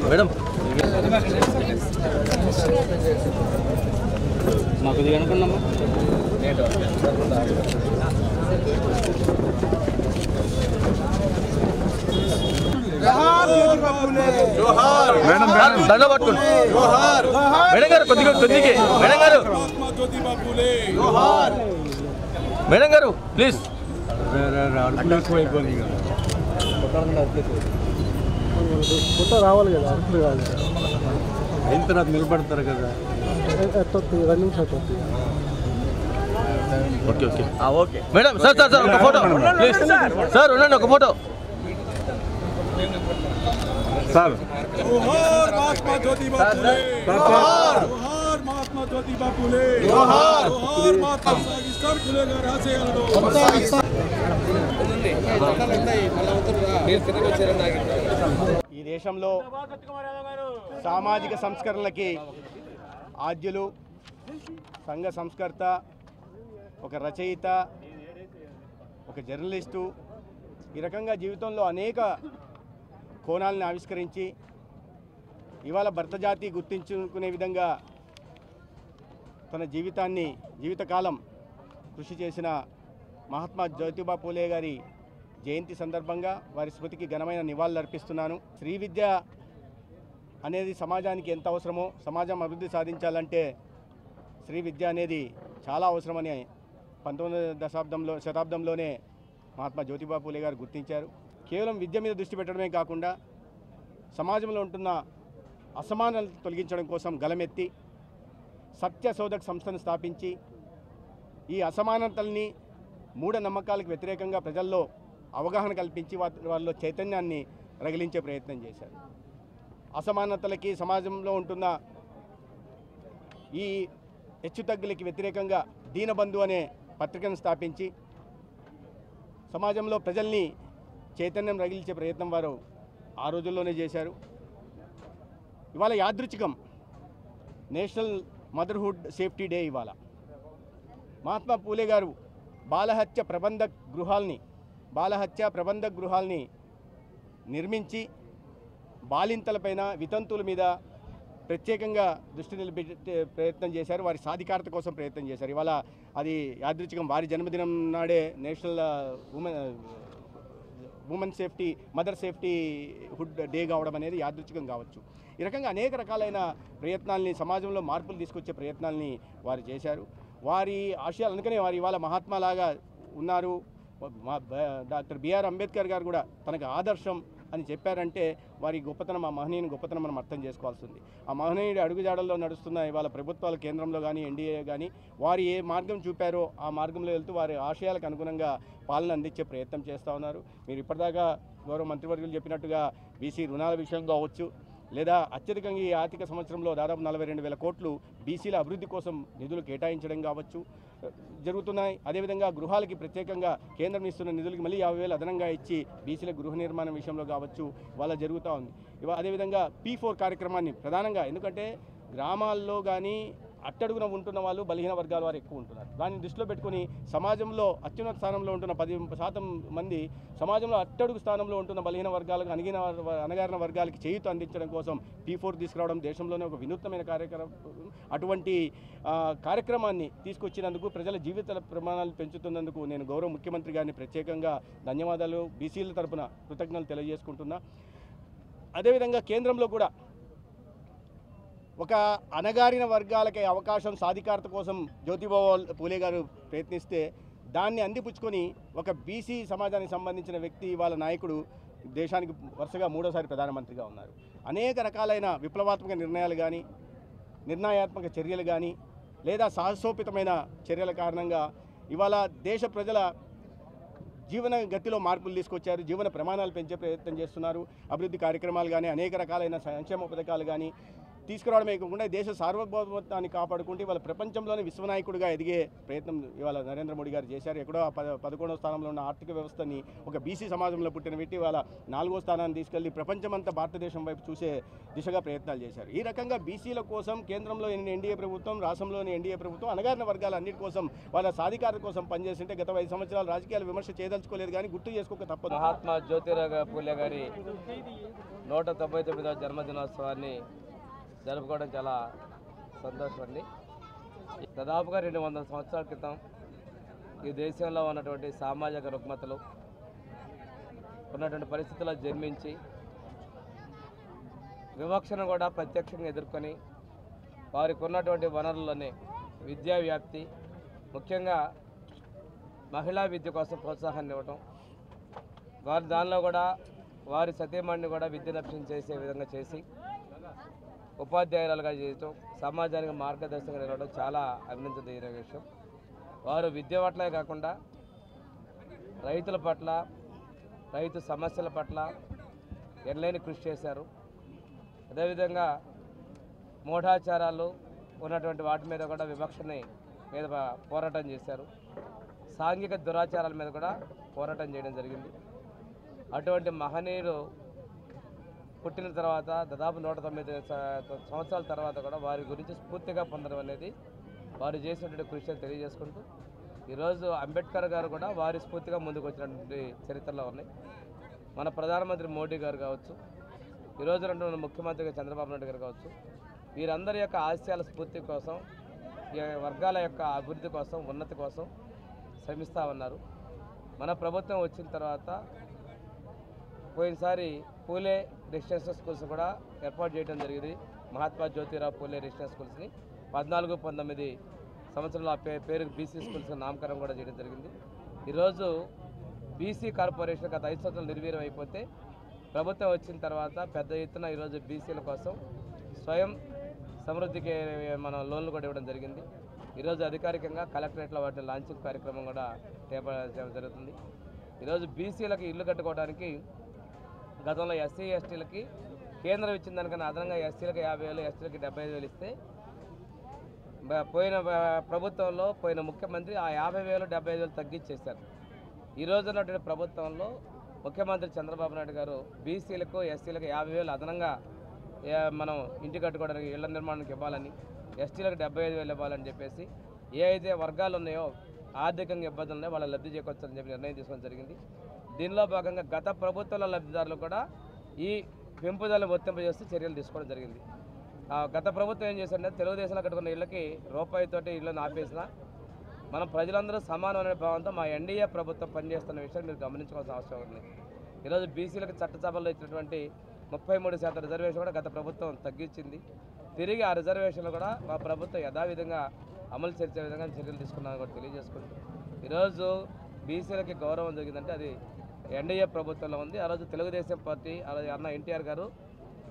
Madam మాకు ఇది అనుకున్నామా దండ పట్టుకోండి మేడం గారు కొద్దిగా మేడం గారు మేడం గారు ప్లీజ్ ఫోటో రావాలి కదా అట్లు కాదు అయిన తర్వాత నిలబడతారు కదా రెండు నిమిషాలు okay okay okay madam sir sir sir ఒక ఫోటో ప్లీజ్ సార్ ఉండండి ఒక ఫోటో సార్ ఈ దేశంలో సామాజిక సంస్కరణలకి ఆద్యులు సంఘ సంస్కర్త ఒక రచయిత ఒక జర్నలిస్టు ఈ రకంగా జీవితంలో అనేక కోణాలను ఆవిష్కరించి ఇవాళ భరత జాతి గుర్తించుకునే విధంగా తన జీవితకాలం కృషి చేసిన మహాత్మా జ్యోతిబా పూలే గారి జయంతి సందర్భంగా వారి స్మృతికి ఘనమైన నివాళులు అర్పిస్తున్నాను. శ్రీ విద్య అనేది సమాజానికి ఎంత అవసరమో, సమాజం అభివృద్ధి సాధించాలంటే శ్రీ విద్య అనేది చాలా అవసరమని 19వ శతాబ్దంలోనే మహాత్మా జ్యోతిబా పూలే గారు గుర్తించారు. కేవలం విద్య మీద దృష్టి పెట్టడమే కాకుండా సమాజంలో ఉంటున్న అసమానతలను తొలగించడం కోసం గలమెత్తి సత్యశోధక సంస్థను స్థాపించి ఈ అసమానతల్ని మూఢనమ్మకాలకు వ్యతిరేకంగా ప్రజల్లో అవగాహన కల్పించి వాళ్ళలో చైతన్యాన్ని రగిలించే ప్రయత్నం చేశారు. అసమానతలకి సమాజంలో ఉంటున్న ఈ హెచ్చుతగ్గులకి వ్యతిరేకంగా దీనబంధు అనే పత్రికను స్థాపించి సమాజంలో ప్రజల్ని చైతన్యం రగిలించే ప్రయత్నం వారు ఆ రోజుల్లోనే చేశారు. ఇవాళ యాదృచ్ఛికం నేషనల్ మదర్హుడ్ సేఫ్టీ డే. ఇవాళ మహాత్మా పూలే గారు బాలహత్య ప్రబంధ గృహాల్ని నిర్మించి బాలింతలపైన వితంతువుల మీద ప్రత్యేకంగా దృష్టి నిలబెట్టే ప్రయత్నం చేశారు. వారి సాధికారత కోసం ప్రయత్నం చేశారు. ఇవాళ అది యాదృచ్ఛికం వారి జన్మదినం నాడే national women safety mother safety hood day కావడం అనేది యాదృచ్ఛికం కావచ్చు. ఈ రకంగా అనేక రకాలైన ప్రయత్నాల్ని సమాజంలో మార్పులు తీసుకొచ్చే ప్రయత్నాల్ని వారు చేశారు. వారి ఆశయాలు అందుకనే వారు ఇవాళ మహాత్మాలాగా ఉన్నారు. డాక్టర్ బిఆర్ అంబేద్కర్ గారు కూడా తనకు ఆదర్శం అని చెప్పారంటే వారి గొప్పతనం, ఆ మహనీయుని గొప్పతనం మనం అర్థం చేసుకోవాల్సి ఉంది. ఆ మహనీయుడి అడుగుజాడల్లో నడుస్తున్న ఇవాళ ప్రభుత్వాలు కేంద్రంలో కానీ ఎన్డీఏ కానీ వారు ఏ మార్గం చూపారో ఆ మార్గంలో వెళ్తూ వారి ఆశయాలకు అనుగుణంగా పాలన అందించే ప్రయత్నం చేస్తూ ఉన్నారు. మీరు ఇప్పటిదాకా గౌరవ మంత్రివర్యులు చెప్పినట్టుగా బీసీ రుణాల విషయం కావచ్చు, లేదా అత్యధికంగా ఈ ఆర్థిక సంవత్సరంలో దాదాపు 42,000 కోట్లు బీసీల అభివృద్ధి కోసం నిధులు కేటాయించడం కావచ్చు జరుగుతున్నాయి. అదేవిధంగా గృహాలకి ప్రత్యేకంగా కేంద్రం ఇస్తున్న నిధులకి మళ్ళీ 50,000 అదనంగా ఇచ్చి బీసీల గృహ నిర్మాణం విషయంలో కావచ్చు వాళ్ళ జరుగుతూ ఉంది. అదేవిధంగా P4 కార్యక్రమాన్ని ప్రధానంగా, ఎందుకంటే గ్రామాల్లో కానీ అట్టడుగున ఉంటున్న వాళ్ళు బలహీన వర్గాల వారు ఎక్కువ ఉంటున్నారు. దాన్ని దృష్టిలో పెట్టుకుని సమాజంలో అత్యున్నత స్థానంలో ఉంటున్న 10% మంది సమాజంలో అట్టడుగు స్థానంలో ఉంటున్న బలహీన వర్గాలకు అణగారిన వర్గాలకి చేయూత అందించడం కోసం P4 తీసుకురావడం దేశంలోనే ఒక వినూత్నమైన కార్యక్రమం. అటువంటి కార్యక్రమాన్ని తీసుకొచ్చినందుకు, ప్రజల జీవిత ప్రమాణాలు పెంచుతున్నందుకు నేను గౌరవ ముఖ్యమంత్రి గారిని ప్రత్యేకంగా ధన్యవాదాలు, బీసీల తరపున కృతజ్ఞతలు తెలియజేసుకుంటున్నా. అదేవిధంగా కేంద్రంలో కూడా ఒక అణగారిన వర్గాలకి అవకాశం, సాధికారత కోసం జ్యోతిబా పూలే గారు ప్రయత్నిస్తే దాన్ని అందిపుచ్చుకొని ఒక బీసీ సమాజానికి సంబంధించిన వ్యక్తి వాళ్ళ నాయకుడు దేశానికి వరుసగా 3వసారి ప్రధానమంత్రిగా ఉన్నారు. అనేక రకాలైన విప్లవాత్మక నిర్ణయాలు కానీ, నిర్ణయాత్మక చర్యలు కానీ, లేదా సాహసోపితమైన చర్యల కారణంగా ఇవాళ దేశ ప్రజల జీవన గతిలో మార్పులు తీసుకొచ్చారు. జీవన ప్రమాణాలు పెంచే ప్రయత్నం చేస్తున్నారు. అభివృద్ధి కార్యక్రమాలు కానీ, అనేక రకాలైన సంక్షేమ పథకాలు కానీ, తీసుకురావడమే కాకుండా దేశ సార్వభౌమత్వాన్ని కాపాడుకుంటూ ఇవాళ ప్రపంచంలోనే విశ్వనాయకుడిగా ఎదిగే ప్రయత్నం ఇవాళ నరేంద్ర మోడీ గారు చేశారు. ఎక్కడో 11వ స్థానంలో ఉన్న ఆర్థిక వ్యవస్థని ఒక బీసీ సమాజంలో పుట్టిన వ్యక్తి ఇవాళ 4వ స్థానాన్ని తీసుకెళ్లి ప్రపంచమంతా భారతదేశం వైపు చూసే దిశగా ప్రయత్నాలు చేశారు. ఈ రకంగా బీసీల కోసం కేంద్రంలో ఎన్డీఏ ప్రభుత్వం, రాష్ట్రంలోని ఎన్డీఏ ప్రభుత్వం అణగారిన వర్గాల అన్నిటి కోసం వాళ్ళ సాధికారత కోసం పనిచేస్తుంటే గత 5 సంవత్సరాలు రాజకీయాలు విమర్శ చేయదలుచుకోలేదు, కానీ గుర్తు చేసుకోక తప్పదు. మహాత్మా జ్యోతిరావు పూలే గారి 199వ జన్మదినోత్సవాన్ని జరుపుకోవడం చాలా సంతోషం అండి. దాదాపుగా 200 సంవత్సరాల క్రితం ఈ దేశంలో ఉన్నటువంటి సామాజిక రుగ్మతలు ఉన్నటువంటి పరిస్థితుల్లో జన్మించి వివక్షను కూడా ప్రత్యక్షంగా ఎదుర్కొని వారికి ఉన్నటువంటి వనరుల్లోనే విద్యా వ్యాప్తి, ముఖ్యంగా మహిళా విద్య కోసం ప్రోత్సాహాన్ని ఇవ్వటం, వారి దానిలో కూడా వారి సతీమణిని కూడా విద్యను చేసే విధంగా చేసి ఉపాధ్యాయురాలుగా చేయటం, సమాజానికి మార్గదర్శకంగా నిలవడం చాలా అభినందనీయ విషయం. వారు విద్య పట్లే కాకుండా రైతుల పట్ల, రైతు సమస్యల పట్ల ఎనలేని కృషి చేశారు. అదేవిధంగా మూఢాచారాలు ఉన్నటువంటి వాటి మీద కూడా వివక్షని మీద పోరాటం చేశారు. సాంఘిక దురాచారాల మీద కూడా పోరాటం చేయడం జరిగింది. అటువంటి మహనీయులు పుట్టిన తర్వాత దాదాపు 109 సంవత్సరాల తర్వాత కూడా వారి గురించి స్ఫూర్తిగా పొందడం అనేది వారు చేసినటువంటి కృషిని తెలియజేసుకుంటూ ఈరోజు అంబేద్కర్ గారు కూడా వారి స్ఫూర్తిగా ముందుకు వచ్చినటువంటి చరిత్రలో ఉన్నాయి. మన ప్రధానమంత్రి మోడీ గారు కావచ్చు, ఈరోజు ఉన్నటువంటి ముఖ్యమంత్రిగా చంద్రబాబు నాయుడు గారు కావచ్చు, వీరందరి యొక్క ఆశయాల స్ఫూర్తి కోసం, ఈ వర్గాల యొక్క అభివృద్ధి కోసం, ఉన్నతి కోసం శ్రమిస్తూ ఉన్నారు. మన ప్రభుత్వం వచ్చిన తర్వాత పోయినసారి పూలే రెసిడెన్షియల్ స్కూల్స్ కూడా ఏర్పాటు చేయడం జరిగింది. మహాత్మా జ్యోతిరావు పూలే రెసిడెన్షియల్ స్కూల్స్ని 14, 19 సంవత్సరాల పేరు బీసీ స్కూల్స్గా నామకరణం కూడా చేయడం జరిగింది. ఈరోజు బీసీ కార్పొరేషన్ గత 5 సంవత్సరాలు నిర్వీర్యం అయిపోతే ప్రభుత్వం వచ్చిన తర్వాత పెద్ద ఎత్తున ఈరోజు బీసీల కోసం స్వయం సమృద్ధికి మనం లోన్లు కూడా ఇవ్వడం జరిగింది. ఈరోజు అధికారికంగా కలెక్టరేట్లో వాటి లాంచింగ్ కార్యక్రమం కూడా చేపట్టడం జరుగుతుంది. ఈరోజు బీసీలకు ఇల్లు కట్టుకోవడానికి గతంలో ఎస్సీ ఎస్టీలకి కేంద్రం ఇచ్చిన దానికన్నా అదనంగా ఎస్సీలకు 50,000, ఎస్టీలకి 75,000 ఇస్తే పోయిన ప్రభుత్వంలో పోయిన ముఖ్యమంత్రి ఆ 50,000, 75,000 తగ్గించేశారు. ఈరోజు ఉన్నటువంటి ప్రభుత్వంలో ముఖ్యమంత్రి చంద్రబాబు నాయుడు గారు బీసీలకు, ఎస్సీలకు 50,000 అదనంగా మనం ఇంటి కట్టుకోవడానికి ఇళ్ల నిర్మాణానికి ఇవ్వాలని, ఎస్టీలకు 75,000 ఇవ్వాలని చెప్పేసి ఏ అయితే వర్గాలు ఉన్నాయో ఆర్థికంగా ఇబ్బందులు ఉన్నాయో వాళ్ళ లబ్ధి చేకూర్చాలని చెప్పి నిర్ణయం తీసుకోవడం జరిగింది. దీనిలో భాగంగా గత ప్రభుత్వాల లబ్ధిదారులు కూడా ఈ పెంపుదలను వర్తింపజేస్తూ చర్యలు తీసుకోవడం జరిగింది. గత ప్రభుత్వం ఏం చేశారంటే తెలుగుదేశంలో కట్టుకున్న ఇళ్ళకి రూపాయితోటి ఇళ్ళని ఆపేసిన మనం ప్రజలందరూ సమానమైన భావంతో మా ఎన్డీఏ ప్రభుత్వం పనిచేస్తున్న విషయాన్ని మీరు గమనించుకోవాల్సిన అవసరం ఉంది. ఈరోజు బీసీలకు చట్టసభల్లో ఇచ్చినటువంటి 33% రిజర్వేషన్ కూడా గత ప్రభుత్వం తగ్గించింది. తిరిగి ఆ రిజర్వేషన్లు కూడా మా ప్రభుత్వం యథావిధంగా అమలు చేసే విధంగా చర్యలు తీసుకున్నామని కూడా తెలియజేసుకుంటూ ఈరోజు బీసీలకి గౌరవం జరిగిందంటే అది ఎన్డీఏ ప్రభుత్వంలో ఉంది. ఆ రోజు తెలుగుదేశం పార్టీ, ఆ రోజు అన్న ఎన్టీఆర్ గారు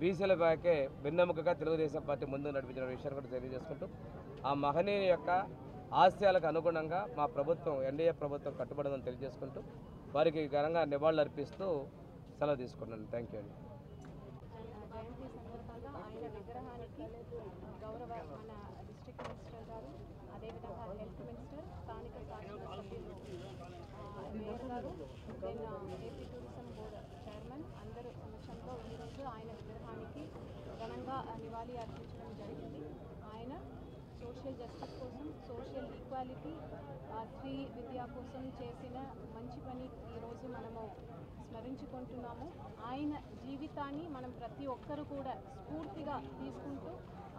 బీసీలకే వెన్నెముకగా తెలుగుదేశం పార్టీ ముందు నడిపించిన విషయాన్ని కూడా తెలియజేసుకుంటూ ఆ మహనీయుని యొక్క ఆశయాలకు అనుగుణంగా మా ప్రభుత్వం, ఎన్డీఏ ప్రభుత్వం కట్టుబడిందని తెలియజేసుకుంటూ వారికి ఘనంగా నివాళులు అర్పిస్తూ సెలవు తీసుకున్నాను. థ్యాంక్ యూ అండి. జయంతి సందర్భంగా ఆయన విగ్రహానికి గౌరవ మన డిస్ట్రిక్ట్ మినిస్టర్ గారు, అదేవిధంగా హెల్త్ మినిస్టర్, స్థానిక శాసనసభ్యులు మేయర్ గారు, then AP tourism board chairman అందరూ సమక్షంలో ఈరోజు ఆయన విగ్రహానికి ఘనంగా నివాళి అర్పించడం జరిగింది. ఆయన సోషల్ జస్టిస్ కోసం, సోషల్ ఈక్వాలిటీ, స్త్రీ విద్య కోసం చేసిన మంచి పని ఈరోజు మనము స్మరించుకుంటున్నాము. ఆయన జీవితాన్ని మనం ప్రతి ఒక్కరు కూడా స్ఫూర్తిగా తీసుకుంటూ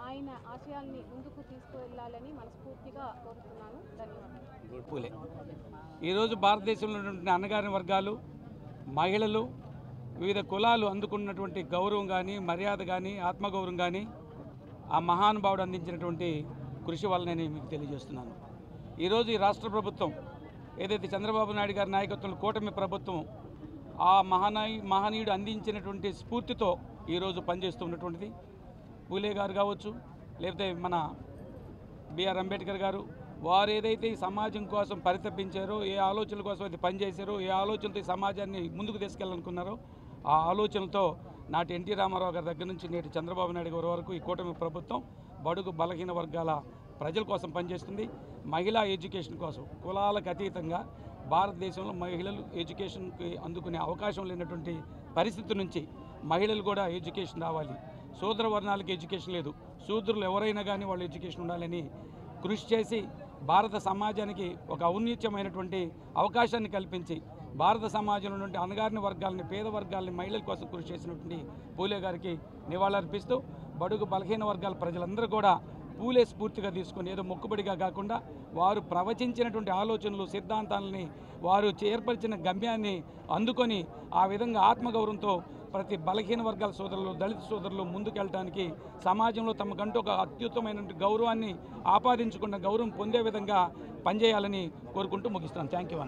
ఆయన ఆశయాల్ని ముందుకు తీసుకువెళ్ళాలని మనస్ఫూర్తిగా కోరుతున్నాను. ధన్యవాదాలు. పూలే ఈరోజు భారతదేశంలో ఉన్నటువంటి అన్నగారిన వర్గాలు, మహిళలు, వివిధ కులాలు అందుకున్నటువంటి గౌరవం కానీ, మర్యాద కానీ, ఆత్మగౌరవం కానీ ఆ మహానుభావుడు అందించినటువంటి కృషి వల్లనే మీకు తెలియజేస్తున్నాను. ఈరోజు ఈ రాష్ట్ర ప్రభుత్వం ఏదైతే చంద్రబాబు నాయుడు గారి నాయకత్వంలో కూటమి ప్రభుత్వం ఆ మహనీయుడు అందించినటువంటి స్ఫూర్తితో ఈరోజు పనిచేస్తున్నటువంటిది. పూలే గారు కావచ్చు, లేకపోతే మన బిఆర్ అంబేద్కర్ గారు, వారు ఏదైతే ఈ సమాజం కోసం పరితపించారో, ఏ ఆలోచనల కోసం అయితే పనిచేశారో, ఏ ఆలోచనతో ఈ సమాజాన్ని ముందుకు తీసుకెళ్ళాలనుకున్నారో ఆ ఆలోచనలతో నాటి ఎన్టీ రామారావు గారి దగ్గర నుంచి నేటి చంద్రబాబు నాయుడు గారి వరకు ఈ కూటమి ప్రభుత్వం బడుగు బలహీన వర్గాల ప్రజల కోసం పనిచేస్తుంది. మహిళా ఎడ్యుకేషన్ కోసం కులాలకు అతీతంగా భారతదేశంలో మహిళలు ఎడ్యుకేషన్కి అందుకునే అవకాశం లేనటువంటి పరిస్థితి నుంచి మహిళలు కూడా ఎడ్యుకేషన్ రావాలి. శూద్ర వర్ణాలకు ఎడ్యుకేషన్ లేదు, శూద్రులు ఎవరైనా కానీ వాళ్ళు ఎడ్యుకేషన్ ఉండాలని కృషి చేసి భారత సమాజానికి ఒక ఔన్నత్యమైనటువంటి అవకాశాన్ని కల్పించి భారత సమాజంలో నుండి అణగారిన వర్గాలని, పేద వర్గాలని, మహిళల కోసం కృషి చేసినటువంటి పూలే గారికి నివాళులర్పిస్తూ బడుగు బలహీన వర్గాల ప్రజలందరూ కూడా పూలే స్ఫూర్తిగా తీసుకుని ఏదో మొక్కుబడిగా కాకుండా వారు ప్రవచించినటువంటి ఆలోచనలు, సిద్ధాంతాలని, వారు ఏర్పరిచిన గమ్యాన్ని అందుకొని ఆ విధంగా ఆత్మగౌరవంతో ప్రతి బలహీన వర్గాల సోదరులు, దళిత సోదరులు ముందుకెళ్ళడానికి సమాజంలో తమకంటూ ఒక అత్యుత్తమైన గౌరవాన్ని ఆపాదించుకున్న గౌరవం పొందే విధంగా పనిచేయాలని కోరుకుంటూ ముగిస్తున్నాను. థ్యాంక్ యూ అనండి.